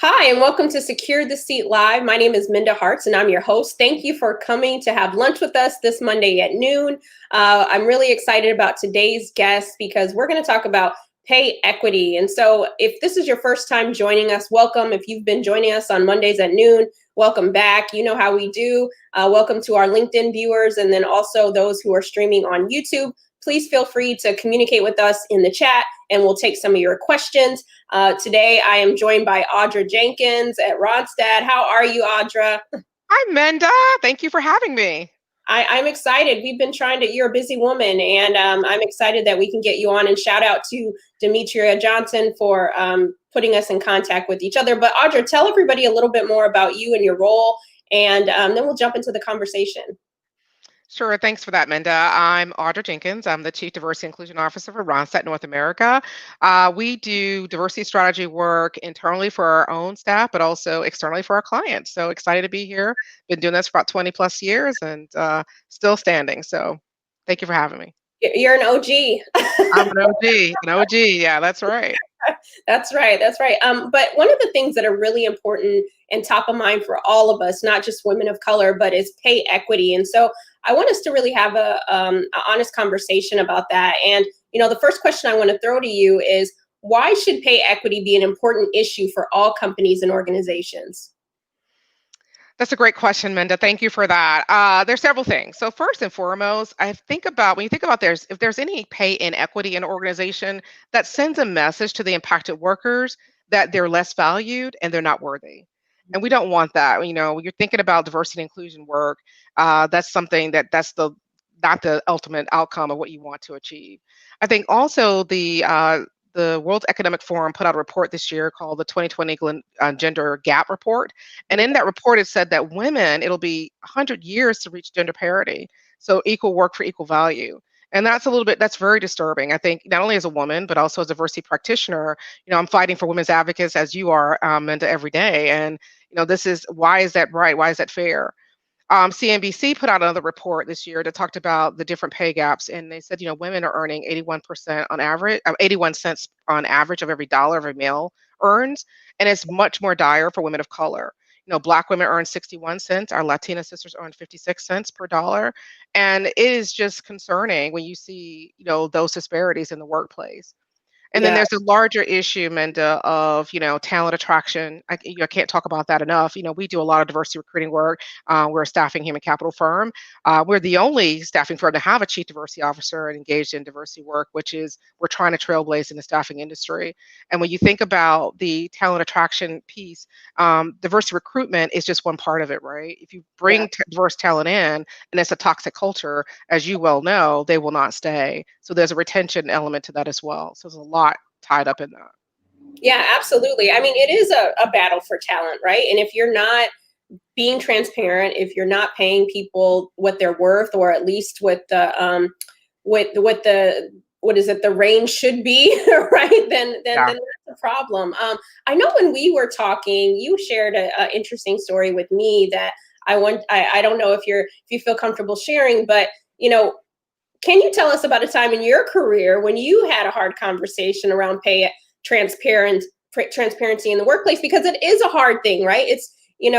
Hi, and welcome to Secure the Seat Live. My name is Minda Harts, and I'm your host. Thank you for coming to have lunch with us this Monday at noon. I'm really excited about today's guest because we're going to talk about pay equity. And so, if this is your first time joining us, welcome. If you've been joining us on Mondays at noon, welcome back. You know how we do. Welcome to our LinkedIn viewers, and then also those who are streaming on YouTube. Please feel free to communicate with us in the chat, and we'll take some of your questions. Today, I am joined by Audra Jenkins at Randstad. How are you, Audra? Hi, Menda. Thank you for having me. I'm excited. We've been trying to, you're a busy woman, and I'm excited that we can get you on. And shout out to Demetria Johnson for putting us in contact with each other. But Audra, tell everybody a little bit more about you and your role, and then we'll jump into the conversation. Sure. Thanks for that, Menda. I'm Audra Jenkins. I'm the Chief Diversity Inclusion Officer for Randstad North America. We do diversity strategy work internally for our own staff, but also externally for our clients. So excited to be here. Been doing this for about 20 plus years and still standing. So thank you for having me. You're an OG. I'm an OG. An OG. Yeah, that's right. That's right. That's right. But one of the things that are really important and top of mind for all of us, not just women of color, but is pay equity. And so I want us to really have a honest conversation about that. And the first question I want to throw to you is, why should pay equity be an important issue for all companies and organizations? That's a great question, Minda. Thank you for that. There's several things. So first and foremost, I think about when you think about if there's any pay inequity in an organization, that sends a message to the impacted workers that they're less valued and they're not worthy. And we don't want that. When you're thinking about diversity and inclusion work, that's something that's the not the ultimate outcome of what you want to achieve. I think also the World Economic Forum put out a report this year called the 2020 Gender Gap Report. And in that report, it said that it'll be 100 years to reach gender parity. So equal work for equal value. And that's very disturbing. I think not only as a woman, but also as a diversity practitioner, I'm fighting for women's advocates as you are, Minda, every day. And, why is that right? Why is that fair? CNBC put out another report this year that talked about the different pay gaps, and they said, women are earning 81% on average, 81 cents on average of every dollar every male earns, and it's much more dire for women of color. Black women earn 61 cents. Our Latina sisters earn 56 cents per dollar, and it is just concerning when you see, those disparities in the workplace. And then Yeah. there's a larger issue, Minda, of talent attraction. I can't talk about that enough. We do a lot of diversity recruiting work. We're a staffing human capital firm. We're the only staffing firm to have a chief diversity officer and engaged in diversity work, which is we're trying to trailblaze in the staffing industry. And when you think about the talent attraction piece, diversity recruitment is just one part of it, right? If you Yeah. bring diverse talent in, and it's a toxic culture, as you well know, they will not stay. So there's a retention element to that as well. So there's a lot tied up in that. Yeah, absolutely. I mean, it is a battle for talent, right? And if you're not being transparent, if you're not paying people what they're worth, or at least what is it, the range should be, right? Then Yeah. that's a problem. I know when we were talking, you shared a interesting story with me that I don't know if you feel comfortable sharing, but can you tell us about a time in your career when you had a hard conversation around pay transparent transparency in the workplace? Because it is a hard thing, right? It's we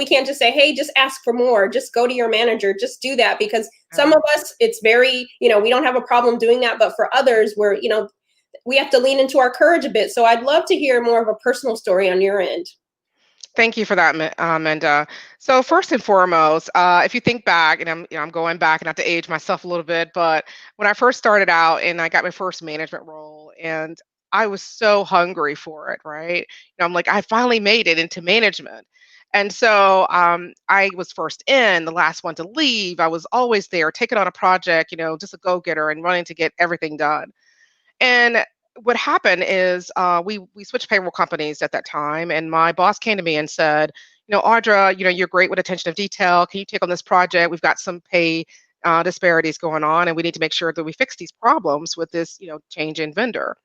can't just say, hey, just ask for more, just go to your manager, just do that, because some Yeah. of us, it's very, we don't have a problem doing that, but for others, we have to lean into our courage a bit. So I'd love to hear more of a personal story on your end. Thank you for that, Amanda. So first and foremost, if you think back, and I'm going back, not to age myself a little bit, but when I first started out and I got my first management role, and I was so hungry for it, right? I'm like, I finally made it into management. And so I was first in, the last one to leave. I was always there, taking on a project, just a go-getter and running to get everything done. And what happened is we switched payroll companies at that time, and my boss came to me and said, Audra, you're great with attention to detail. Can you take on this project? We've got some pay disparities going on, and we need to make sure that we fix these problems with this, change in vendor.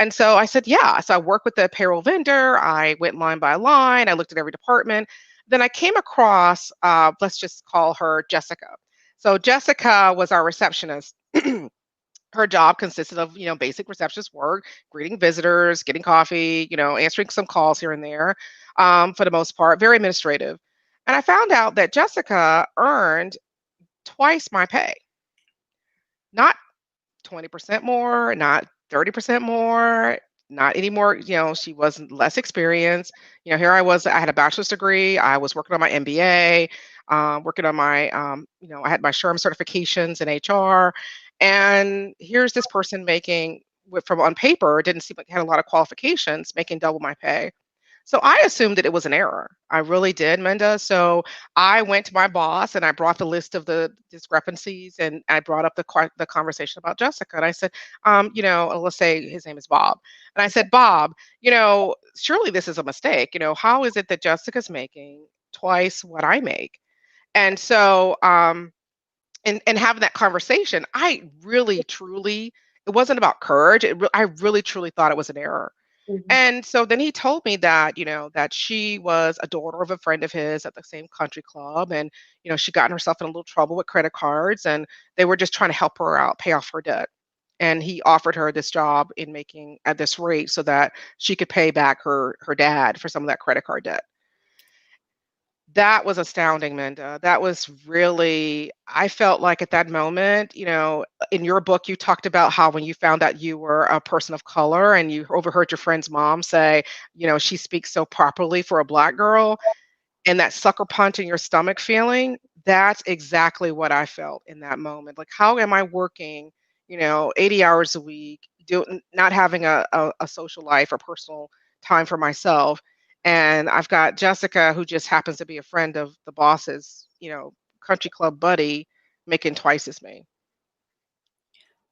And so I said, yeah. So I worked with the payroll vendor. I went line by line. I looked at every department. Then I came across, let's just call her Jessica. So Jessica was our receptionist. Her job consisted of, basic receptionist work, greeting visitors, getting coffee, answering some calls here and there, for the most part, very administrative. And I found out that Jessica earned twice my pay, not 20% more, not 30% more, not any more. She wasn't less experienced. Here I was, I had a bachelor's degree, I was working on my MBA, working on my, I had my SHRM certifications in HR. And here's this person making, from on paper, didn't seem like had a lot of qualifications, making double my pay. So I assumed that it was an error. I really did, Minda. So I went to my boss and I brought the list of the discrepancies and I brought up the conversation about Jessica. And I said, let's say his name is Bob. And I said, Bob, surely this is a mistake. How is it that Jessica's making twice what I make? And so, and having that conversation, I really, truly, it wasn't about courage. I really, truly thought it was an error. Mhm. And so then he told me that, that she was a daughter of a friend of his at the same country club. And, she got herself in a little trouble with credit cards and they were just trying to help her out, pay off her debt. And he offered her this job in making at this rate so that she could pay back her dad for some of that credit card debt. That was astounding, Minda. That was really, I felt like at that moment, in your book, you talked about how when you found out you were a person of color and you overheard your friend's mom say, she speaks so properly for a Black girl, and that sucker punch in your stomach feeling, that's exactly what I felt in that moment. Like, how am I working, 80 hours a week, not having a social life or personal time for myself? And I've got Jessica, who just happens to be a friend of the boss's, country club buddy, making twice as me.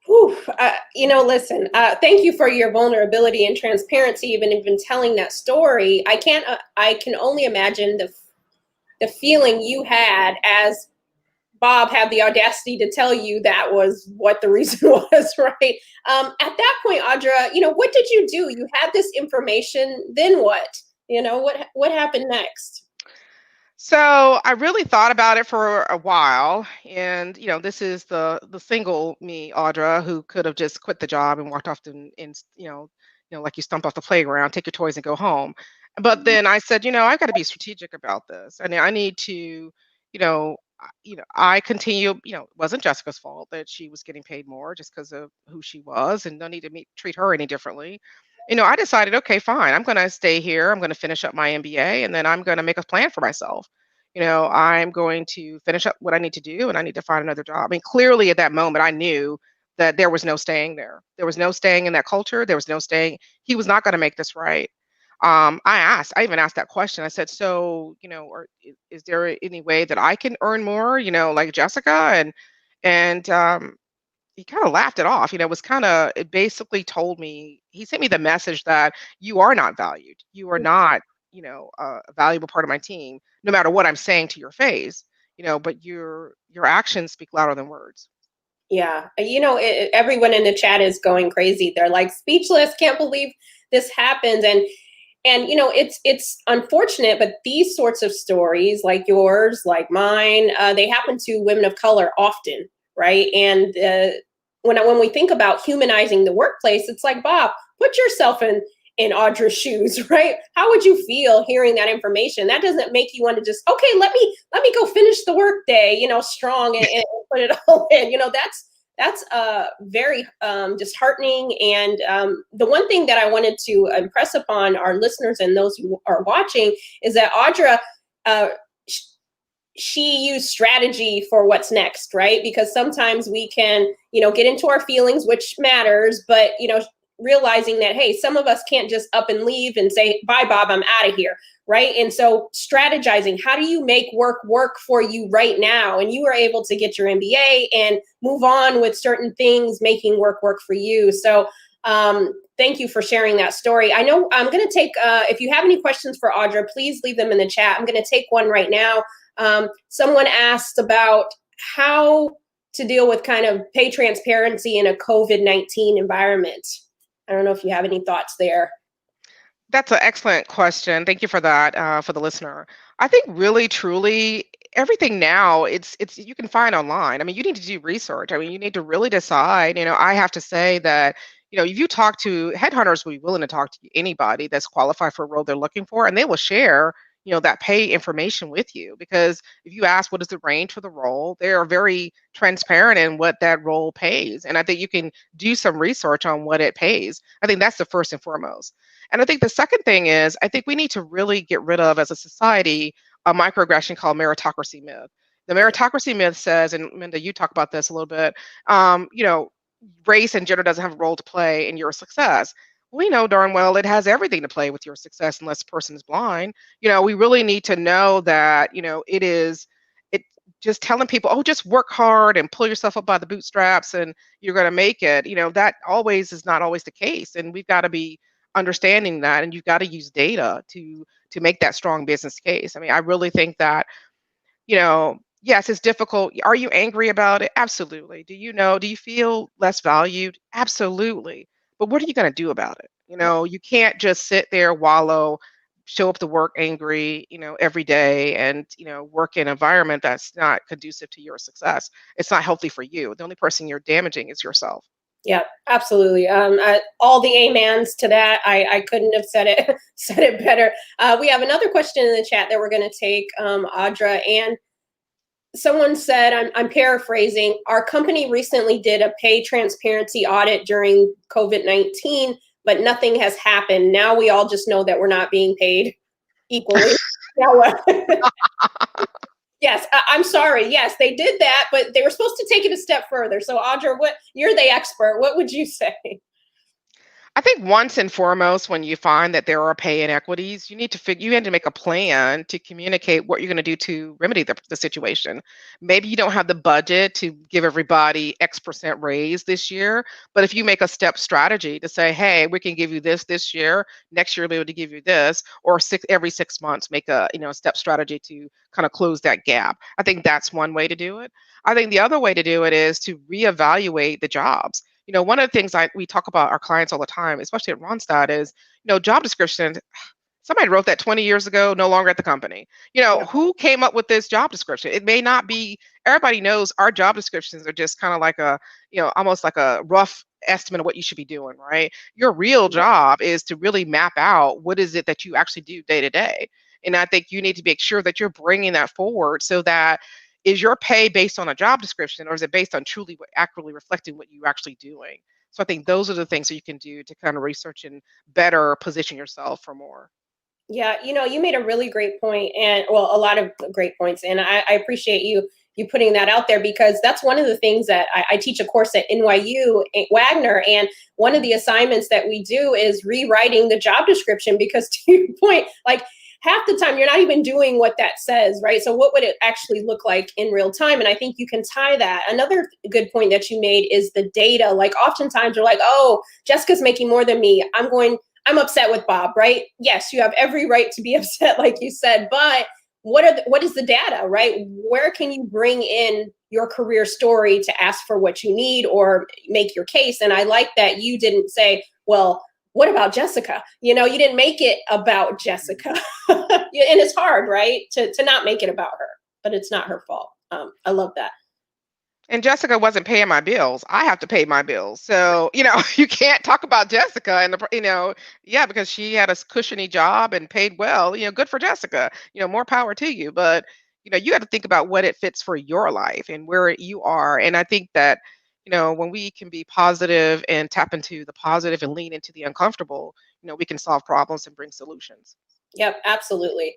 Whew, listen, thank you for your vulnerability and transparency, even telling that story. I can only imagine the feeling you had as Bob had the audacity to tell you that was what the reason was, right? At that point, Audra, what did you do? You had this information, then what? What happened next? So I really thought about it for a while, and this is the single me, Audra, who could have just quit the job and walked off and like you stumped off the playground, take your toys and go home. But then I said, I've got to be strategic about this, and I need to, I continue. It wasn't Jessica's fault that she was getting paid more just because of who she was, and no need to treat her any differently. I decided, okay, fine, I'm going to stay here. I'm going to finish up my MBA and then I'm going to make a plan for myself. I'm going to finish up what I need to do and I need to find another job. I mean, clearly at that moment, I knew that there was no staying there. There was no staying in that culture. There was no staying. He was not going to make this right. I even asked that question. I said, so, is there any way that I can earn more, like Jessica? And he kinda laughed it off, it was kinda it basically told me he sent me the message that you are not valued. You are not, a valuable part of my team, no matter what I'm saying to your face, but your actions speak louder than words. Yeah, everyone in the chat is going crazy. They're like speechless, can't believe this happened. And it's unfortunate, but these sorts of stories, like yours, like mine, they happen to women of color often, right? And when we think about humanizing the workplace, it's like, Bob, put yourself in Audra's shoes, right? How would you feel hearing that information? That doesn't make you want to just, okay, let me go finish the workday, strong, and put it all in. That's very disheartening. And the one thing that I wanted to impress upon our listeners and those who are watching is that Audra, uh, she used strategy for what's next, right? Because sometimes we can, get into our feelings, which matters, but, realizing that, hey, some of us can't just up and leave and say, bye, Bob, I'm out of here, right? And so strategizing, how do you make work for you right now? And you were able to get your MBA and move on with certain things, making work for you. So thank you for sharing that story. I know I'm going to take, if you have any questions for Audra, please leave them in the chat. I'm going to take one right now. Someone asked about how to deal with kind of pay transparency in a COVID-19 environment. I don't know if you have any thoughts there. That's an excellent question. Thank you for that, for the listener. I think really, truly, everything now it's you can find online. I mean, you need to do research. I mean, you need to really decide. I have to say that if you talk to headhunters, will be willing to talk to anybody that's qualified for a role they're looking for, and they will share that pay information with you. Because if you ask what is the range for the role, they are very transparent in what that role pays, and I think you can do some research on what it pays. I think that's the first and foremost. And I think the second thing is, I think we need to really get rid of, as a society, a microaggression called meritocracy myth. The meritocracy myth says, and Minda, you talk about this a little bit, um, you know, race and gender doesn't have a role to play in your success. We know darn well it has everything to play with your success unless the person is blind. We really need to know that, it just telling people, oh, just work hard and pull yourself up by the bootstraps and you're going to make it. That always is not always the case. And we've got to be understanding that, and you've got to use data to make that strong business case. I mean, I really think that, yes, it's difficult. Are you angry about it? Absolutely. Do you feel less valued? Absolutely. But what are you going to do about it? You can't just sit there, wallow, show up to work angry, every day, and work in an environment that's not conducive to your success. It's not healthy for you. The only person you're damaging is yourself. Yeah, absolutely. All the amens to that. I couldn't have said it said it better. We have another question in the chat that we're going to take, Audra, and someone said, I'm paraphrasing, our company recently did a pay transparency audit during COVID-19, but nothing has happened. Now we all just know that we're not being paid equally. Now what? Yes, I'm sorry. Yes, they did that, but they were supposed to take it a step further. So, Audra, you're the expert. What would you say? I think once and foremost, when you find that there are pay inequities, you need to make a plan to communicate what you're going to do to remedy the situation. Maybe you don't have the budget to give everybody X% raise this year, but if you make a step strategy to say, hey, we can give you this year, next year we'll be able to give you this, or every 6 months make a step strategy to kind of close that gap. I think that's one way to do it. I think the other way to do it is to reevaluate the jobs. One of the things we talk about our clients all the time, especially at Randstad, is, job descriptions. Somebody wrote that 20 years ago, no longer at the company. Yeah. Who came up with this job description? It may not be, everybody knows our job descriptions are just kind of like almost like a rough estimate of what you should be doing, right? Your real job is to really map out what is it that you actually do day to day. And I think you need to make sure that you're bringing that forward so that is your pay based on a job description or is it based on truly accurately reflecting what you're actually doing? So I think those are the things that you can do to kind of research and better position yourself for more. Yeah, you made a really great point, and well, a lot of great points, and I appreciate you putting that out there because that's one of the things that I teach a course at NYU Wagner, and one of the assignments that we do is rewriting the job description because to your point, like half the time you're not even doing what that says, right? So what would it actually look like in real time? And I think you can tie that. Another good point that you made is the data. Like oftentimes you're like, oh, Jessica's making more than me. I'm upset with Bob, right? Yes, you have every right to be upset, like you said, but what is the data, right? Where can you bring in your career story to ask for what you need or make your case? And I like that you didn't say, well, what about Jessica? You didn't make it about Jessica. And it's hard, right? To not make it about her, but it's not her fault. I love that. And Jessica wasn't paying my bills. I have to pay my bills. So, you can't talk about Jessica and yeah, because she had a cushiony job and paid well, good for Jessica, more power to you. But, you got to think about what it fits for your life and where you are. And I think that, when we can be positive and tap into the positive and lean into the uncomfortable, we can solve problems and bring solutions. Yep, absolutely.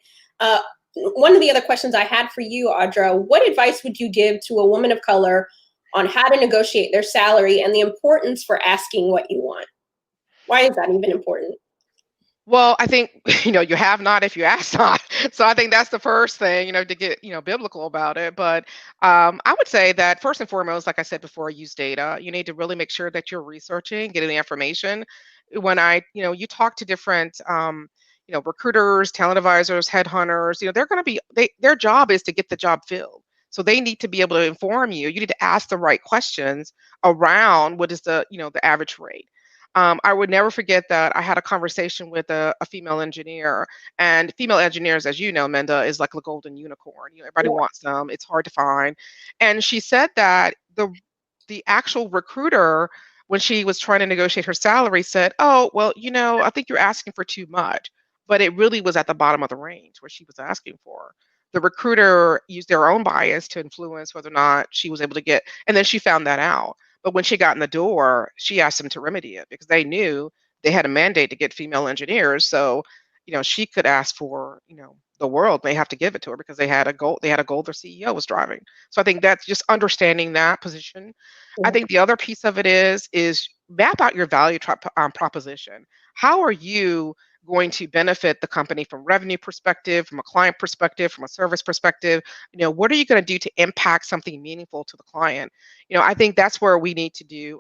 One of the other questions I had for you, Audra, what advice would you give to a woman of color on how to negotiate their salary and the importance for asking what you want? Why is that even important? Well, I think, you have not if you ask not. So I think that's the first thing, to get, biblical about it. But I would say that first and foremost, like I said before, use data. You need to really make sure that you're researching, getting the information. You talk to different, recruiters, talent advisors, headhunters, they're going to their job is to get the job filled. So they need to be able to inform you. You need to ask the right questions around what is the average rate. I would never forget that I had a conversation with a female engineer, and female engineers, as you know, Minda, is like the golden unicorn. Everybody Yeah. wants them. It's hard to find. And she said that the actual recruiter, when she was trying to negotiate her salary, said, "Oh, well, I think you're asking for too much." But it really was at the bottom of the range where she was asking for. The recruiter used their own bias to influence whether or not she was able to get, and then she found that out. But when she got in the door, she asked them to remedy it because they knew they had a mandate to get female engineers. So, she could ask for, the world may have to give it to her because they had a goal their CEO was driving. So I think that's just understanding that position. I Yeah. think the other piece of it is map out your value proposition. How are you going to benefit the company from revenue perspective, from a client perspective, from a service perspective? What are you going to do to impact something meaningful to the client? I think that's where we need to do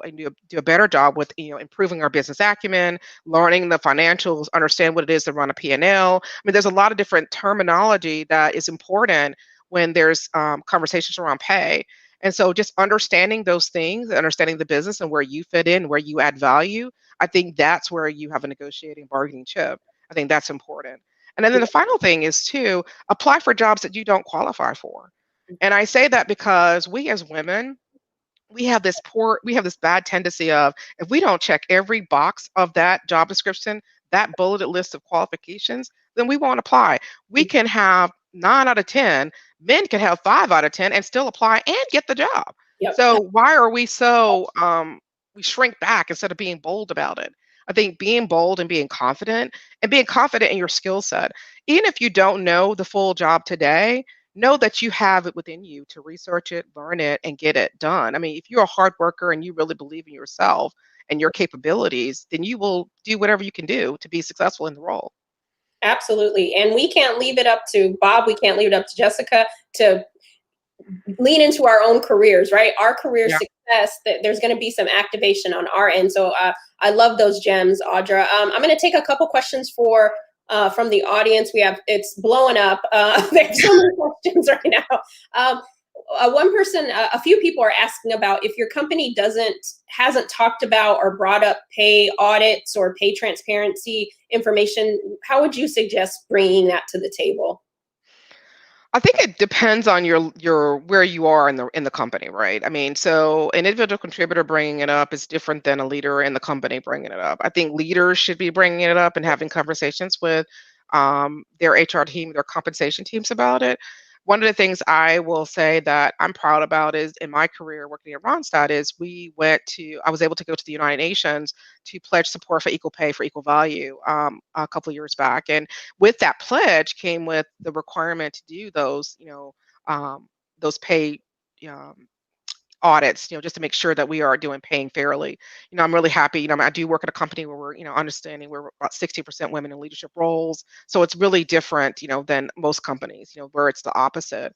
a better job with improving our business acumen, learning the financials, understand what it is to run a P&L. I mean, there's a lot of different terminology that is important when there's conversations around pay. And so just understanding those things, understanding the business and where you fit in, where you add value, I think that's where you have a negotiating bargaining chip. I think that's important. And then the final thing is to apply for jobs that you don't qualify for. And I say that because we as women, we have this bad tendency of, if we don't check every box of that job description, that bulleted list of qualifications, then we won't apply. We can have 9 out of 10, men can have 5 out of 10 and still apply and get the job. Yep. So why are we so we shrink back instead of being bold about it? I think being bold and being confident in your skill set, even if you don't know the full job today, know that you have it within you to research it, learn it, and get it done. I mean, if you're a hard worker and you really believe in yourself and your capabilities, then you will do whatever you can do to be successful in the role. Absolutely. And we can't leave it up to Bob. We can't leave it up to Jessica to lean into our own careers, right? Our career Yeah. success, that there's going to be some activation on our end. So I love those gems, Audra. I'm going to take a couple questions from the audience. It's blowing up. There's so many questions right now. One person, a few people are asking about if your company hasn't talked about or brought up pay audits or pay transparency information. How would you suggest bringing that to the table? I think it depends on your where you are in the company, right? I mean, so an individual contributor bringing it up is different than a leader in the company bringing it up. I think leaders should be bringing it up and having conversations with their HR team, their compensation teams about it. One of the things I will say that I'm proud about is in my career working at Randstad is I was able to go to the United Nations to pledge support for equal pay for equal value a couple of years back, and with that pledge came with the requirement to do those pay um, audits, just to make sure that we are paying fairly. I'm really happy. I do work at a company where we're, understanding we're about 60% women in leadership roles. So it's really different, than most companies, where it's the opposite.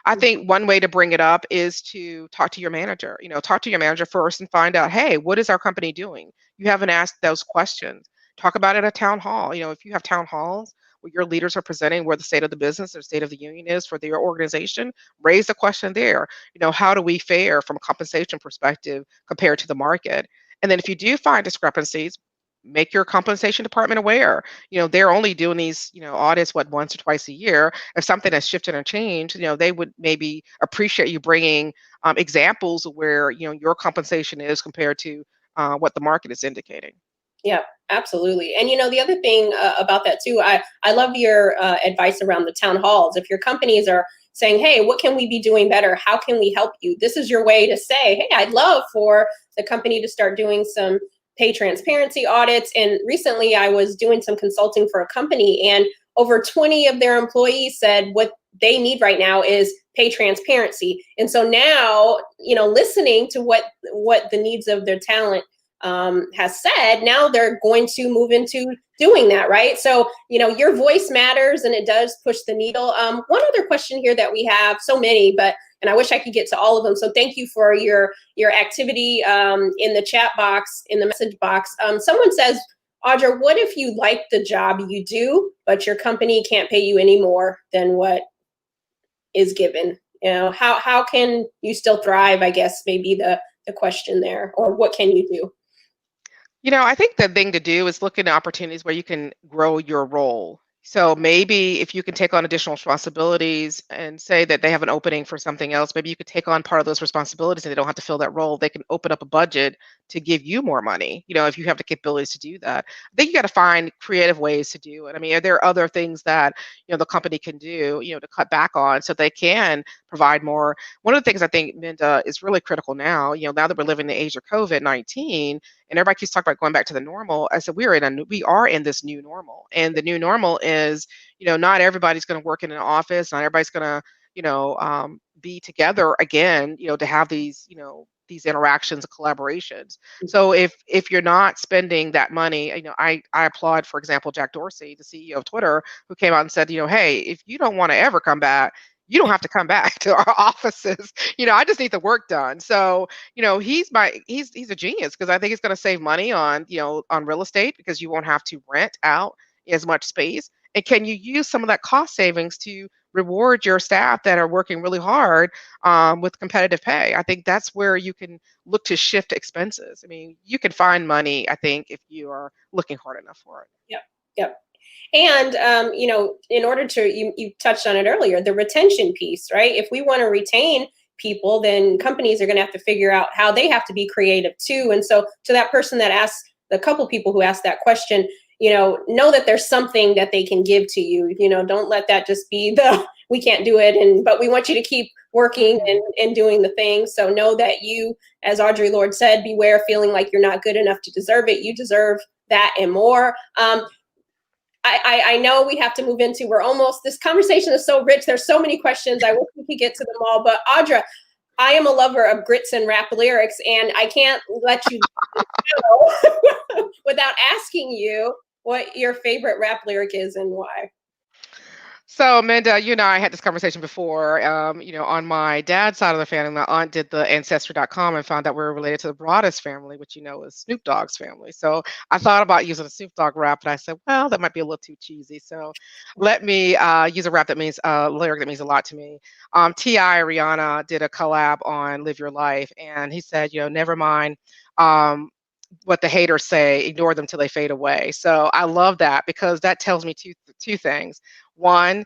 I think one way to bring it up is to talk to your manager. Talk to your manager first and find out, hey, what is our company doing? You haven't asked those questions. Talk about it at town hall. If you have town halls where your leaders are presenting where the state of the business or state of the union is for their organization, raise the question there. How do we fare from a compensation perspective compared to the market? And then if you do find discrepancies, make your compensation department aware. They're only doing these, audits once or twice a year. If something has shifted or changed, they would maybe appreciate you bringing examples of where your compensation is compared to what the market is indicating. Yeah, absolutely. And the other thing about that too, I love your advice around the town halls. If your companies are saying, "Hey, what can we be doing better? How can we help you?" This is your way to say, "Hey, I'd love for the company to start doing some pay transparency audits." And recently, I was doing some consulting for a company, and over 20 of their employees said what they need right now is pay transparency. And so now, listening to what the needs of their talent has said, now they're going to move into doing that, right? So, your voice matters and it does push the needle. One other question here that we have, so many, and I wish I could get to all of them. So thank you for your activity in the chat box, in the message box. Someone says, Audra, what if you like the job you do, but your company can't pay you any more than what is given? How can you still thrive, I guess, maybe the question there, or what can you do? I think the thing to do is look into opportunities where you can grow your role. So maybe if you can take on additional responsibilities and say that they have an opening for something else, maybe you could take on part of those responsibilities and they don't have to fill that role. They can open up a budget to give you more money, if you have the capabilities to do that. I think you got to find creative ways to do it. I mean, are there other things that, the company can do, to cut back on so they can provide more? One of the things I think, Minda, is really critical now, now that we're living in the age of COVID-19, and everybody keeps talking about going back to the normal. I said we are in this new normal, and the new normal is, not everybody's going to work in an office, not everybody's going to, be together again, to have these interactions and collaborations. So if you're not spending that money, I applaud, for example, Jack Dorsey, the CEO of Twitter, who came out and said, hey, if you don't want to ever come back, you don't have to come back to our offices. I just need the work done. So he's a genius because I think it's going to save money on on real estate because you won't have to rent out as much space. And can you use some of that cost savings to reward your staff that are working really hard with competitive pay? I think that's where you can look to shift expenses. I mean, you can find money, I think, if you are looking hard enough for it. Yep. Yep. And in order to you touched on it earlier, the retention piece, right? If we want to retain people, then companies are going to have to figure out how they have to be creative too. And so, to that person that asked, the couple people who asked that question, know that there's something that they can give to you. Don't let that just be the we can't do it, but we want you to keep working and doing the thing. So know that you, as Audre Lorde said, beware feeling like you're not good enough to deserve it. You deserve that and more. I know we have to move into, this conversation is so rich. There's so many questions. I wish we could get to them all. But Audra, I am a lover of grits and rap lyrics, and I can't let you go without asking you what your favorite rap lyric is and why. So, Amanda, you and I had this conversation before. On my dad's side of the family, my aunt did the ancestry.com and found out we were related to the broadest family, which is Snoop Dogg's family. So I thought about using a Snoop Dogg rap, and I said, well, that might be a little too cheesy. So let me use a rap that means lyric that means a lot to me. T.I. Rihanna did a collab on Live Your Life, and he said, never mind. What the haters say, ignore them till they fade away. So I love that because that tells me two things. One,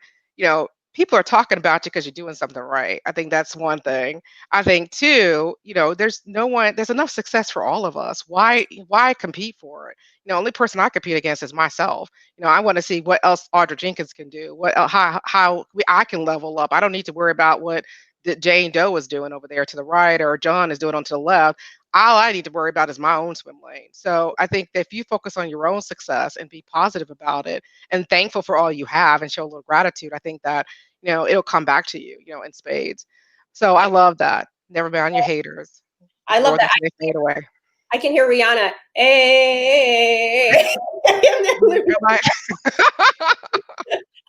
people are talking about you because you're doing something right. I think that's one thing. I think two, there's enough success for all of us. Why compete for it? Only person I compete against is myself. I want to see what else Audra Jenkins can do. I can level up. I don't need to worry about what Jane Doe is doing over there to the right or John is doing on to the left. All I need to worry about is my own swim lane. So I think that if you focus on your own success and be positive about it and thankful for all you have and show a little gratitude, I think that, it'll come back to you, in spades. So I love that. Never mind your haters. I love Ignore them that. till they fade away. I can hear Rihanna. Hey.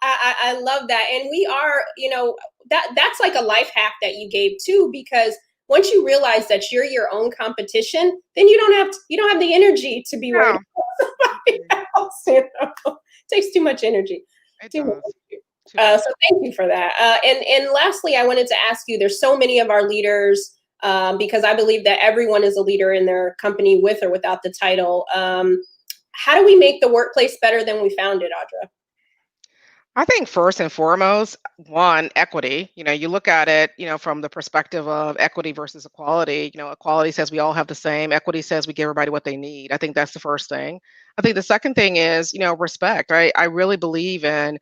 I love that. And we are, that's like a life hack that you gave too, because once you realize that you're your own competition, then you don't have the energy to be worried about somebody else. It takes too much energy. It does. So thank you for that. And lastly, I wanted to ask you, there's so many of our leaders, because I believe that everyone is a leader in their company with or without the title. How do we make the workplace better than we found it, Audra? I think first and foremost, one, equity. You look at it, from the perspective of equity versus equality. Equality says we all have the same. Equity says we give everybody what they need. I think that's the first thing. I think the second thing is, respect. I really believe in,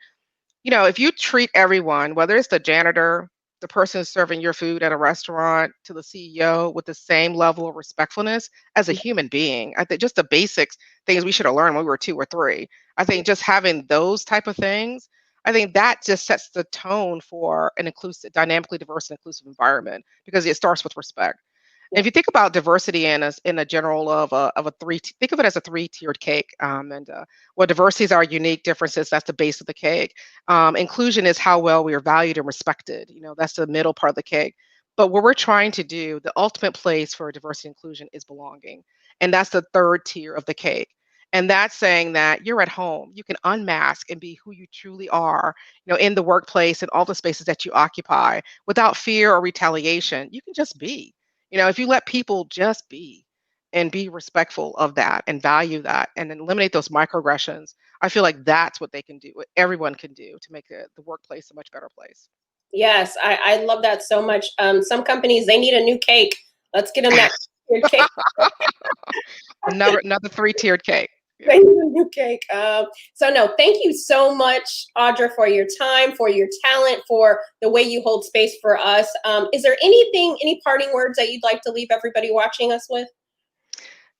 if you treat everyone, whether it's the janitor, the person who's serving your food at a restaurant, to the CEO with the same level of respectfulness as a human being, I think just the basics things we should have learned when we were 2 or 3. I think just having those type of things, I think that just sets the tone for an inclusive, dynamically diverse and inclusive environment because it starts with respect. And if you think about diversity in a general of a think of it as a 3-tiered cake. Well, diversity is our unique differences. That's the base of the cake. Inclusion is how well we are valued and respected. That's the middle part of the cake. But what we're trying to do, the ultimate place for diversity and inclusion is belonging, and that's the third tier of the cake. And that's saying that you're at home, you can unmask and be who you truly are, in the workplace and all the spaces that you occupy without fear or retaliation. You can just be. If you let people just be, and be respectful of that and value that and then eliminate those microaggressions, I feel like that's what they can do, what everyone can do to make the workplace a much better place. Yes, I love that so much. Some companies, they need a new cake. Let's get them that cake. Another three-tiered cake. Yeah. They need a new cake. So no, thank you so much, Audra, for your time, for your talent, for the way you hold space for us. Is there any parting words that you'd like to leave everybody watching us with?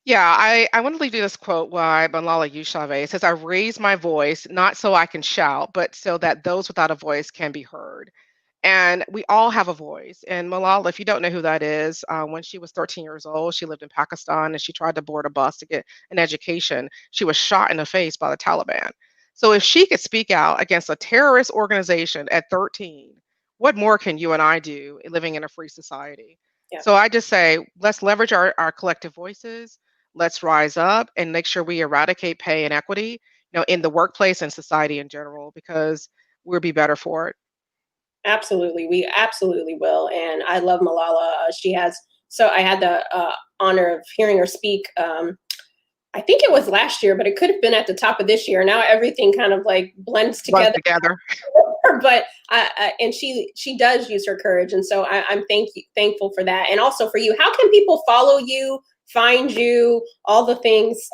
Yeah, I want to leave you this quote by Malala Yousafzai. It says, "I raise my voice not so I can shout, but so that those without a voice can be heard." And we all have a voice. And Malala, if you don't know who that is, when she was 13 years old, she lived in Pakistan and she tried to board a bus to get an education. She was shot in the face by the Taliban. So if she could speak out against a terrorist organization at 13, what more can you and I do living in a free society? Yeah. So I just say, let's leverage our collective voices. Let's rise up and make sure we eradicate pay inequity, in the workplace and society in general, because we'll be better for it. Absolutely. We absolutely will. And I love Malala. She has, so I had the honor of hearing her speak. I think it was last year, but it could have been at the top of this year. Now everything kind of like blends Run together. together. But and she does use her courage, and so I'm thankful for that, and also for you. How can people follow you, find you, all the things?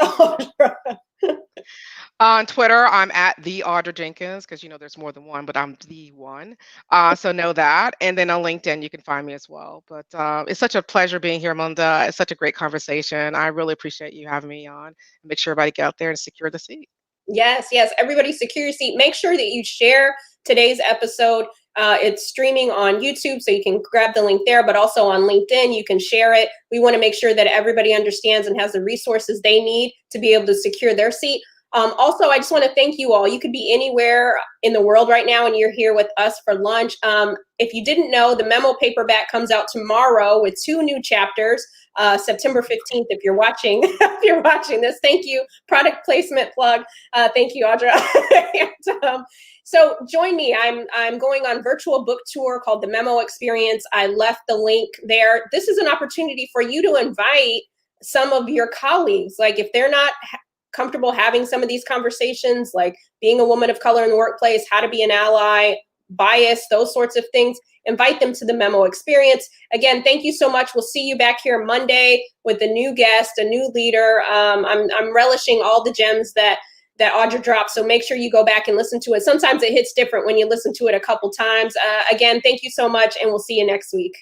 On Twitter, I'm at the Audra Jenkins because there's more than one, but I'm the one. So know that. And then on LinkedIn, you can find me as well. But it's such a pleasure being here, Munda. It's such a great conversation. I really appreciate you having me on. Make sure everybody get out there and secure the seat. Yes, yes. Everybody secure your seat. Make sure that you share today's episode. It's streaming on YouTube, so you can grab the link there, but also on LinkedIn, you can share it. We want to make sure that everybody understands and has the resources they need to be able to secure their seat. Also, I just want to thank you all. You could be anywhere in the world right now and you're here with us for lunch. If you didn't know, the memo paperback comes out tomorrow with 2 new chapters, September 15th, if you're watching, if you're watching this. Thank you. Product placement plug. Thank you, Audra. And, so join me. I'm going on virtual book tour called The Memo Experience. I left the link there. This is an opportunity for you to invite some of your colleagues. Like if they're not comfortable having some of these conversations, like being a woman of color in the workplace, how to be an ally, bias, those sorts of things, invite them to the Memo Experience. Again, thank you so much. We'll see you back here Monday with a new guest, a new leader. I'm relishing all the gems that Audra dropped, so make sure you go back and listen to it. Sometimes it hits different when you listen to it a couple times. Again, thank you so much, and we'll see you next week.